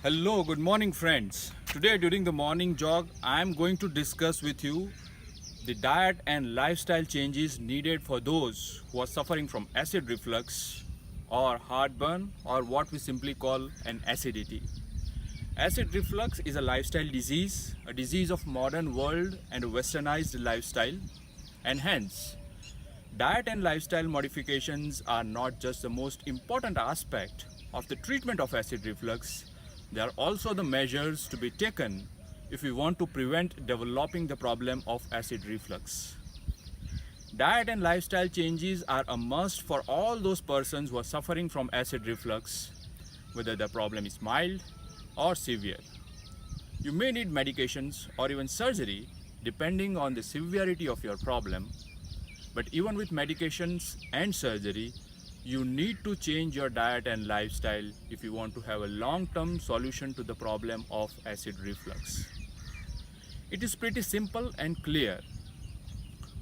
Hello, good morning, friends. Today, during the morning jog, I am going to discuss with you the diet and lifestyle changes needed for those who are suffering from acid reflux or heartburn or what we simply call an acidity. Acid reflux is a lifestyle disease, a disease of modern world and a westernized lifestyle, and hence diet and lifestyle modifications are not just the most important aspect of the treatment of acid reflux, they are also the measures to be taken if we want to prevent developing the problem of acid reflux. Diet and lifestyle changes are a must for all those persons who are suffering from acid reflux, whether the problem is mild or severe. You may need medications or even surgery depending on the severity of your problem, but even with medications and surgery, you need to change your diet and lifestyle if you want to have a long-term solution to the problem of acid reflux. It is pretty simple and clear.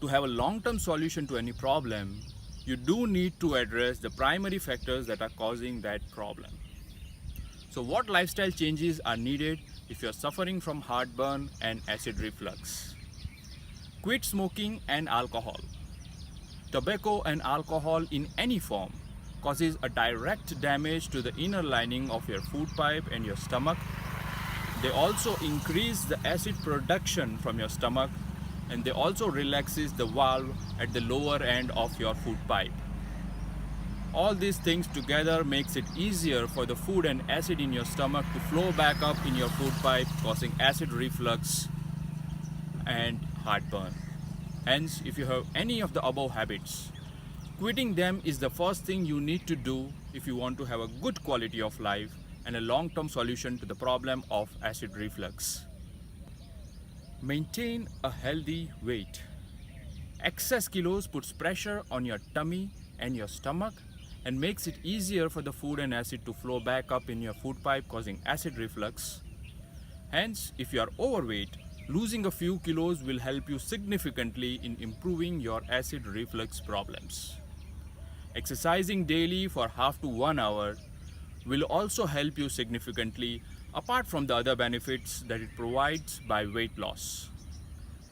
To have a long-term solution to any problem, you do need to address the primary factors that are causing that problem. So what lifestyle changes are needed if you are suffering from heartburn and acid reflux? Quit smoking and alcohol. Tobacco and alcohol in any form causes a direct damage to the inner lining of your food pipe and your stomach. They also increase the acid production from your stomach, and they also relaxes the valve at the lower end of your food pipe. All these things together makes it easier for the food and acid in your stomach to flow back up in your food pipe, causing acid reflux and heartburn. Hence, if you have any of the above habits, quitting them is the first thing you need to do if you want to have a good quality of life and a long-term solution to the problem of acid reflux. Maintain a healthy weight. Excess kilos puts pressure on your tummy and your stomach and makes it easier for the food and acid to flow back up in your food pipe, causing acid reflux. Hence, if you are overweight, losing a few kilos will help you significantly in improving your acid reflux problems. Exercising daily for half to 1 hour will also help you significantly, apart from the other benefits that it provides by weight loss.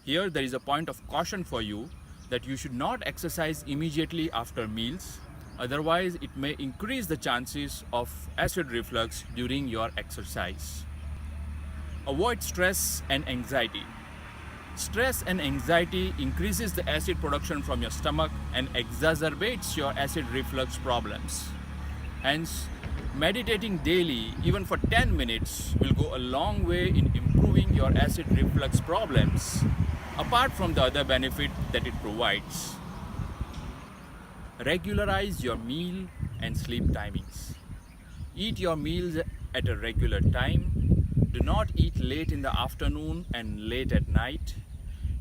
Here there is a point of caution for you that you should not exercise immediately after meals, otherwise it may increase the chances of acid reflux during your exercise. Avoid stress and anxiety. Stress and anxiety increases the acid production from your stomach and exacerbates your acid reflux problems. Hence, meditating daily, even for 10 minutes, will go a long way in improving your acid reflux problems, apart from the other benefit that it provides. Regularize your meal and sleep timings. Eat your meals at a regular time. Do not eat late in the afternoon and late at night.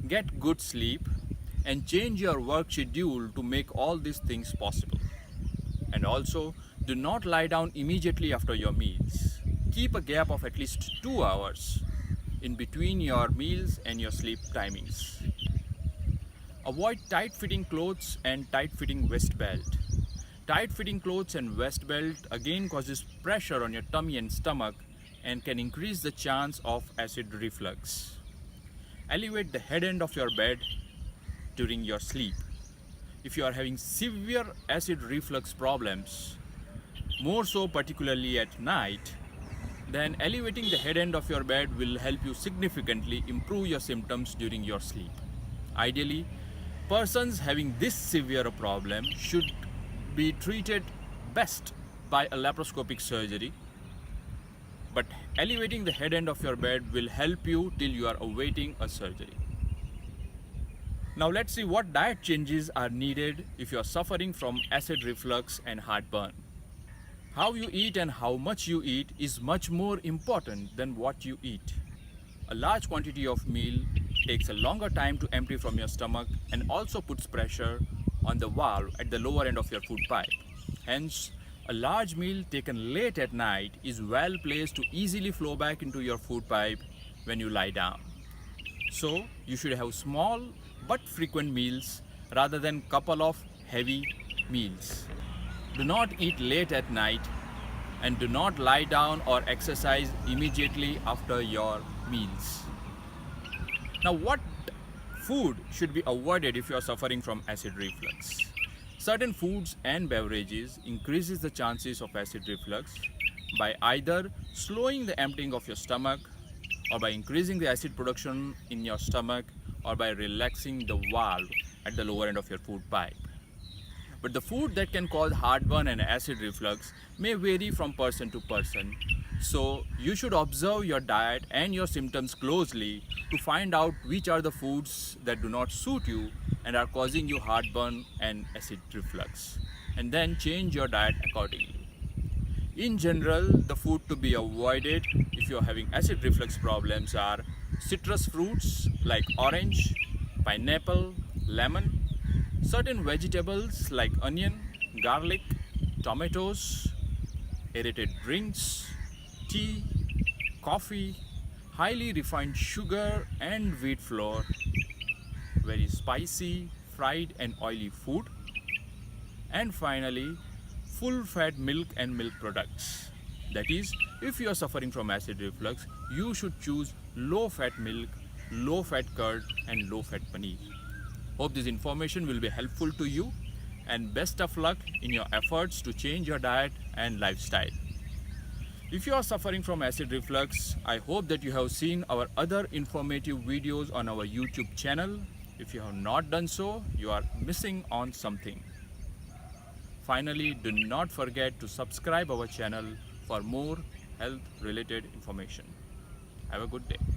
Get good sleep and change your work schedule to make all these things possible. And also, do not lie down immediately after your meals. Keep a gap of at least 2 hours in between your meals and your sleep timings. Avoid tight-fitting clothes and tight-fitting waist belt. Tight-fitting clothes and waist belt again causes pressure on your tummy and stomach and can increase the chance of acid reflux. Elevate the head end of your bed during your sleep. If you are having severe acid reflux problems, more so particularly at night, then elevating the head end of your bed will help you significantly improve your symptoms during your sleep. Ideally, persons having this severe a problem should be treated best by a laparoscopic surgery, but elevating the head end of your bed will help you till you are awaiting a surgery. Now let's see what diet changes are needed if you are suffering from acid reflux and heartburn. How you eat and how much you eat is much more important than what you eat. A large quantity of meal takes a longer time to empty from your stomach and also puts pressure on the valve at the lower end of your food pipe. Hence, a large meal taken late at night is well placed to easily flow back into your food pipe when you lie down. So, you should have small but frequent meals rather than couple of heavy meals. Do not eat late at night and do not lie down or exercise immediately after your meals. Now, what food should be avoided if you are suffering from acid reflux? Certain foods and beverages increases the chances of acid reflux by either slowing the emptying of your stomach, or by increasing the acid production in your stomach, or by relaxing the valve at the lower end of your food pipe. But the food that can cause heartburn and acid reflux may vary from person to person. So you should observe your diet and your symptoms closely to find out which are the foods that do not suit you and are causing you heartburn and acid reflux, and then change your diet accordingly. In general, the food to be avoided if you are having acid reflux problems are citrus fruits like orange, pineapple, lemon, certain vegetables like onion, garlic, tomatoes, aerated drinks, tea, coffee, highly refined sugar and wheat flour, very spicy, fried and oily food, and finally, full fat milk and milk products. That is, if you are suffering from acid reflux, you should choose low fat milk, low fat curd, and low fat paneer. Hope this information will be helpful to you, and best of luck in your efforts to change your diet and lifestyle. If you are suffering from acid reflux, I hope that you have seen our other informative videos on our YouTube channel. If you have not done so, you are missing on something. Finally, do not forget to subscribe our channel for more health related information. Have a good day.